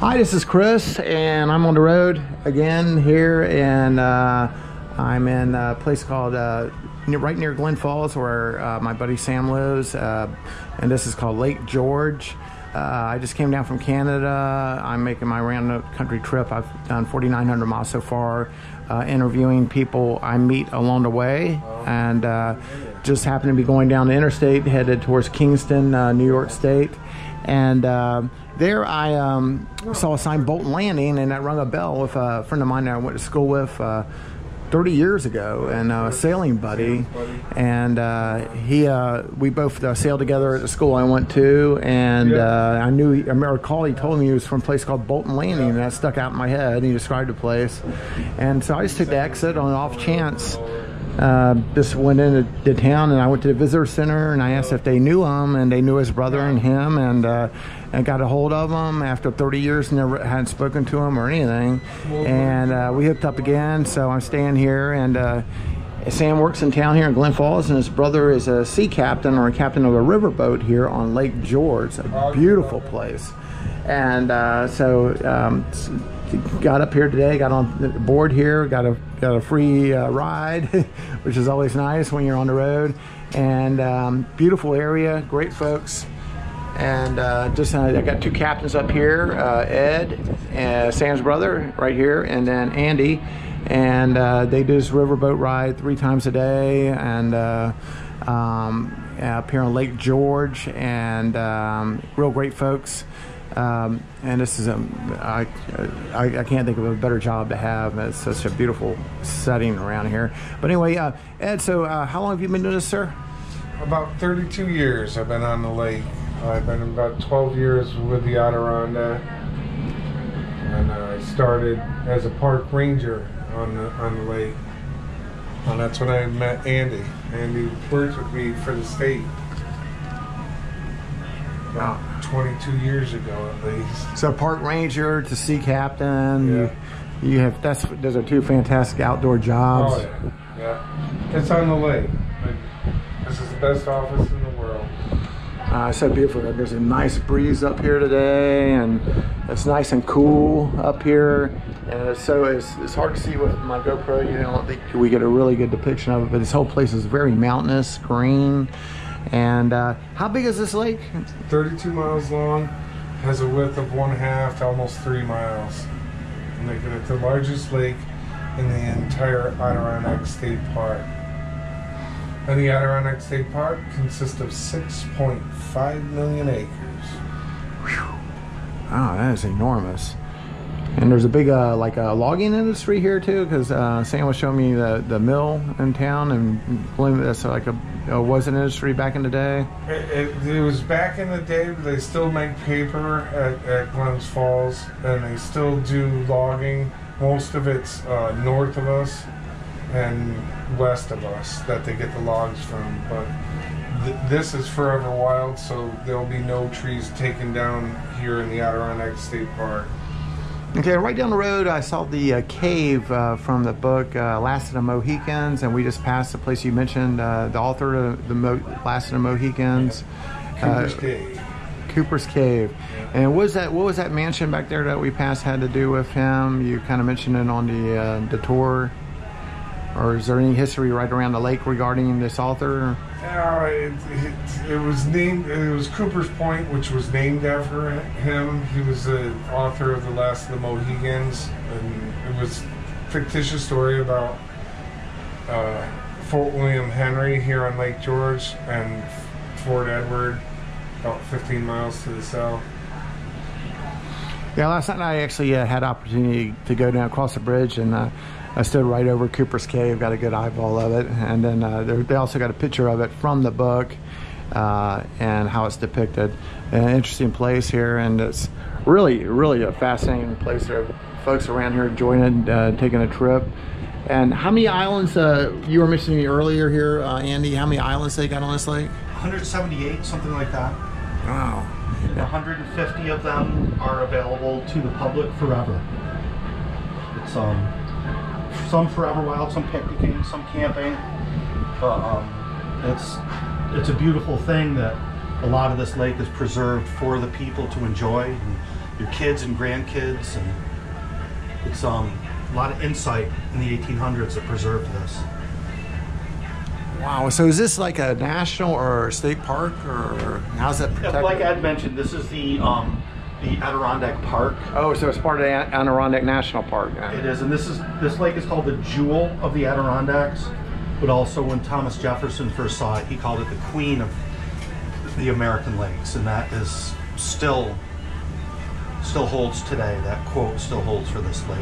Hi, this is Chris, and I'm on the road again here, and I'm in a place called right near Glen Falls, where my buddy Sam lives, and this is called Lake George. I just came down from Canada. I'm making my round the country trip. I've done 4,900 miles so far, interviewing people I meet along the way, and just happened to be going down the interstate headed towards Kingston, New York State, and there I saw a sign, Bolton Landing, and that rung a bell with a friend of mine that I went to school with 30 years ago, and a sailing buddy, and we both sailed together at the school I went to, and I recall he told me he was from a place called Bolton Landing, and that stuck out in my head, and he described the place, and so I just took the exit on an off chance. Just went into the town, and I went to the visitor center, and I asked if they knew him, and they knew his brother and him, and got a hold of him after 30 years. Never hadn't spoken to him or anything, and we hooked up again. So I'm staying here, and Sam works in town here in Glen Falls, and his brother is a sea captain, or a captain of a riverboat here on Lake George. A beautiful place, and got up here today, got on board here, got a free ride, which is always nice when you're on the road, and beautiful area, great folks, and I got two captains up here, Ed, Sam's brother right here, and then Andy, and they do this riverboat ride 3 times a day, and up here on Lake George, and real great folks. And this is I can't think of a better job to have. It's such a beautiful setting around here. But anyway, Ed, so how long have you been doing this, sir? About 32 years I've been on the lake. I've been about 12 years with the Adirondac, and I started as a park ranger on the lake. And that's when I met Andy. Andy worked with me for the state. About 22 years ago at least. So park ranger to sea captain. Yeah. You have those are 2 fantastic outdoor jobs. Oh yeah. It's on the lake. This is the best office in the world. It's so beautiful. There's a nice breeze up here today, and it's nice and cool up here. And it's hard to see with my GoPro. You don't think we get a really good depiction of it, but this whole place is very mountainous, green. And how big is this lake? 32 miles long, has a width of 1.5 to almost 3 miles, making it the largest lake in the entire Adirondac State Park. And the Adirondac State Park consists of 6.5 million acres. Whew. Wow, that is enormous. And there's a big logging industry here too, because Sam was showing me the mill in town, and that's like was an industry back in the day. It was back in the day, but they still make paper at Glens Falls, and they still do logging. Most of it's north of us and west of us that they get the logs from, but this is forever wild, so there'll be no trees taken down here in the Adirondac State Park. Okay, right down the road I saw the cave from the book Last of the Mohicans, and we just passed the place you mentioned, the author of the Last of the Mohicans. Cooper's Cave. Cooper's Cave. Yeah. And what was that mansion back there that we passed had to do with him? You kind of mentioned it on the tour. Or is there any history right around the lake regarding this author? It was named. It was Cooper's Point, which was named after him. He was the author of The Last of the Mohicans, and it was a fictitious story about Fort William Henry here on Lake George and Fort Edward, about 15 miles to the south. Yeah, last night I actually had opportunity to go down across the bridge, and I stood right over Cooper's Cave, got a good eyeball of it, and then they also got a picture of it from the book and how it's depicted. An interesting place here, and it's really, really a fascinating place. There are folks around here enjoying it, taking a trip. And how many islands, you were mentioning earlier here, Andy, how many islands they got on this lake? 178, something like that. Wow. 150 of them are available to the public forever. It's some forever wild, some picnicking, some camping. It's a beautiful thing that a lot of this lake is preserved for the people to enjoy. And your kids and grandkids, and it's a lot of insight in the 1800s that preserved this. Wow. So is this like a national or state park, or how's that protected? Like Ed mentioned, this is the Adirondac Park. Oh, so it's part of the Adirondac National Park. Yeah. It is, and this lake is called the Jewel of the Adirondacks. But also, when Thomas Jefferson first saw it, he called it the Queen of the American Lakes, and that is still holds today. That quote still holds for this lake.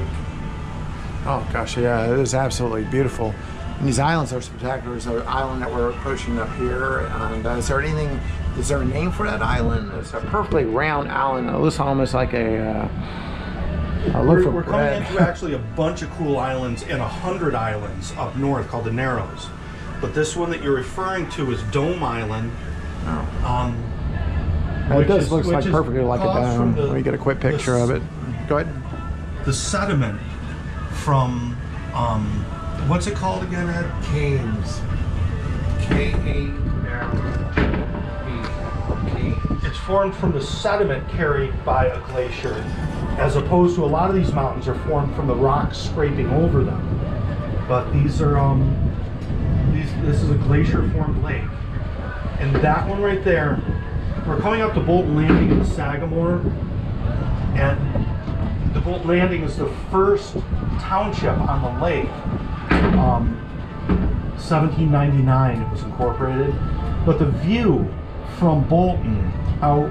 Oh gosh, yeah, it is absolutely beautiful. And these islands are spectacular. There's an island that we're approaching up here. And is there a name for that island? It's a perfectly round island. It looks almost like a we're coming into actually a bunch of cool islands and 100 islands up north called the Narrows. But this one that you're referring to is Dome Island. Oh. It does look like perfectly like a dome. Let me get a quick picture of it. Go ahead. The sediment from what's it called again, Ed? Canes. K-A-M-E. It's formed from the sediment carried by a glacier, as opposed to a lot of these mountains are formed from the rocks scraping over them. But these are this is a glacier-formed lake, and that one right there. We're coming up to Bolton Landing in the Sagamore, and the Bolton Landing is the first township on the lake. 1799 it was incorporated, but the view from Bolton out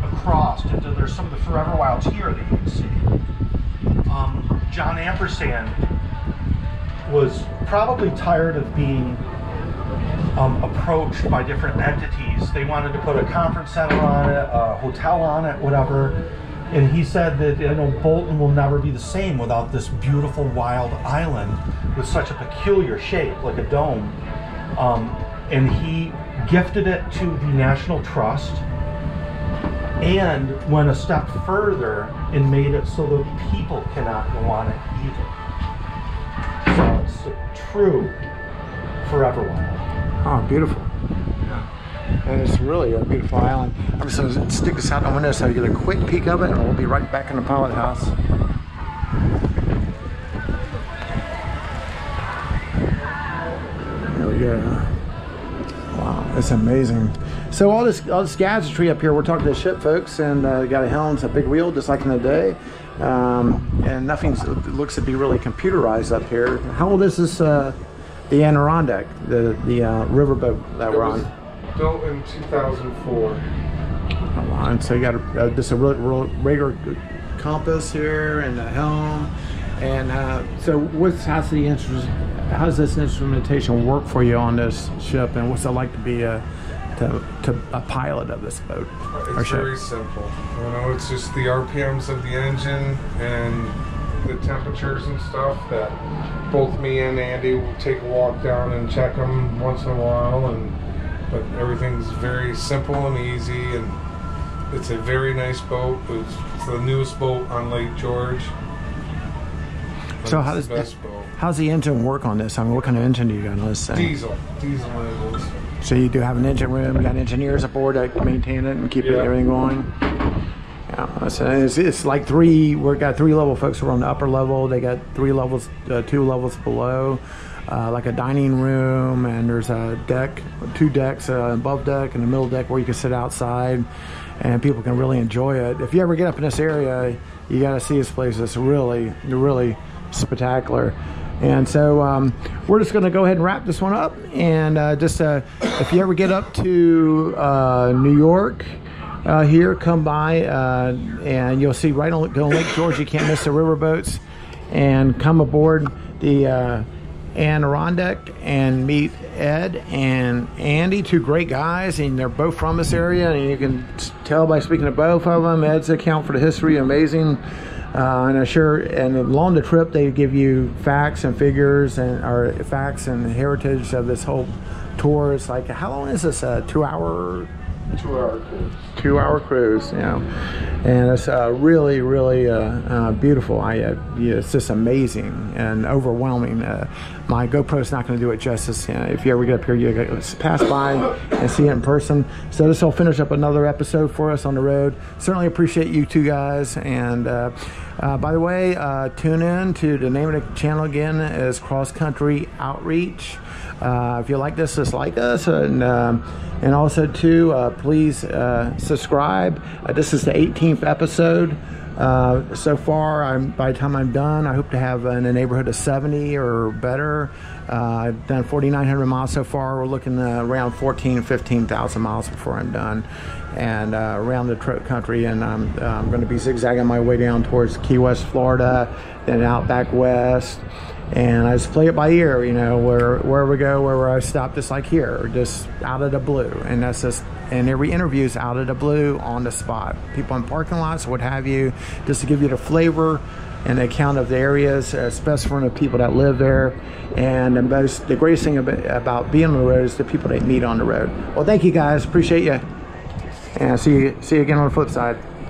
across into there's some of the forever wilds here that you can see. John Ampersand was probably tired of being approached by different entities. They wanted to put a conference center on it, a hotel on it, whatever. And he said that, you know, Bolton will never be the same without this beautiful wild island with such a peculiar shape, like a dome. And he gifted it to the National Trust and went a step further and made it so that people cannot go on it either. So it's a true forever wild. Oh, beautiful. And it's really a beautiful island. I'm just going to stick this out the window so you get a quick peek of it, and we'll be right back in the pilot house. There we go. Wow, it's amazing. So all this gadgetry up here, we're talking to the ship folks, and got a helm, it's a big wheel, just like in the day. And nothing looks to be really computerized up here. How old is this, the Adirondac, the riverboat that we're on? Built in 2004. And so you got just a real regular compass here and a helm. And so how's this instrumentation work for you on this ship, and what's it like to be a pilot of this boat? It's very simple. You know, it's just the RPMs of the engine and the temperatures and stuff that both me and Andy will take a walk down and check them once in a while, but everything's very simple and easy, and it's a very nice boat. It's the newest boat on Lake George. So how's the engine work on this? I mean, what kind of engine do you got on this thing? Diesel engines. So you do have an engine room, you got engineers aboard that maintain it and keep everything going? Yeah, it's like we've got 3 level folks who are on the upper level. They got 3 levels, 2 levels below, like a dining room, and there's a deck, 2 decks, above deck and a middle deck where you can sit outside, and people can really enjoy it. If you ever get up in this area, you got to see this place. It's really, really spectacular. And so we're just going to go ahead and wrap this one up. And if you ever get up to New York, here, come by and you'll see right on Lake George. You can't miss the riverboats, and come aboard the Adirondac and meet Ed and Andy, 2 great guys, and they're both from this area, and you can tell by speaking to both of them. Ed's account for the history, amazing, and along the trip they give you facts and figures or facts and heritage of this whole tour. It's like, how long is this? 2 hour 2-hour cruise. 2-hour cruise, you know, and it's really, really beautiful. It's just amazing and overwhelming. My GoPro's not going to do it justice. You know, if you ever get up here, you gotta pass by and see it in person. So this will finish up another episode for us on the road. Certainly appreciate you two guys. And by the way, tune in to the name of the channel again is Cross Country Outreach. If you like this, just like us, and also too, please subscribe. This is the 18th episode. So far, by the time I'm done, I hope to have in the neighborhood of 70 or better. I've done 4,900 miles so far. We're looking around 15,000 miles before I'm done, and around the country. And I'm going to be zigzagging my way down towards Key West, Florida, then out back west. And I just play it by ear, you know, where we go, where I stop, just like here, just out of the blue. And that's just, and every interview is out of the blue, on the spot. People in parking lots, what have you, just to give you the flavor and the account of the areas, especially from the people that live there. And the greatest thing about being on the road is the people they meet on the road. Well, thank you guys, appreciate you. And see you again on the flip side.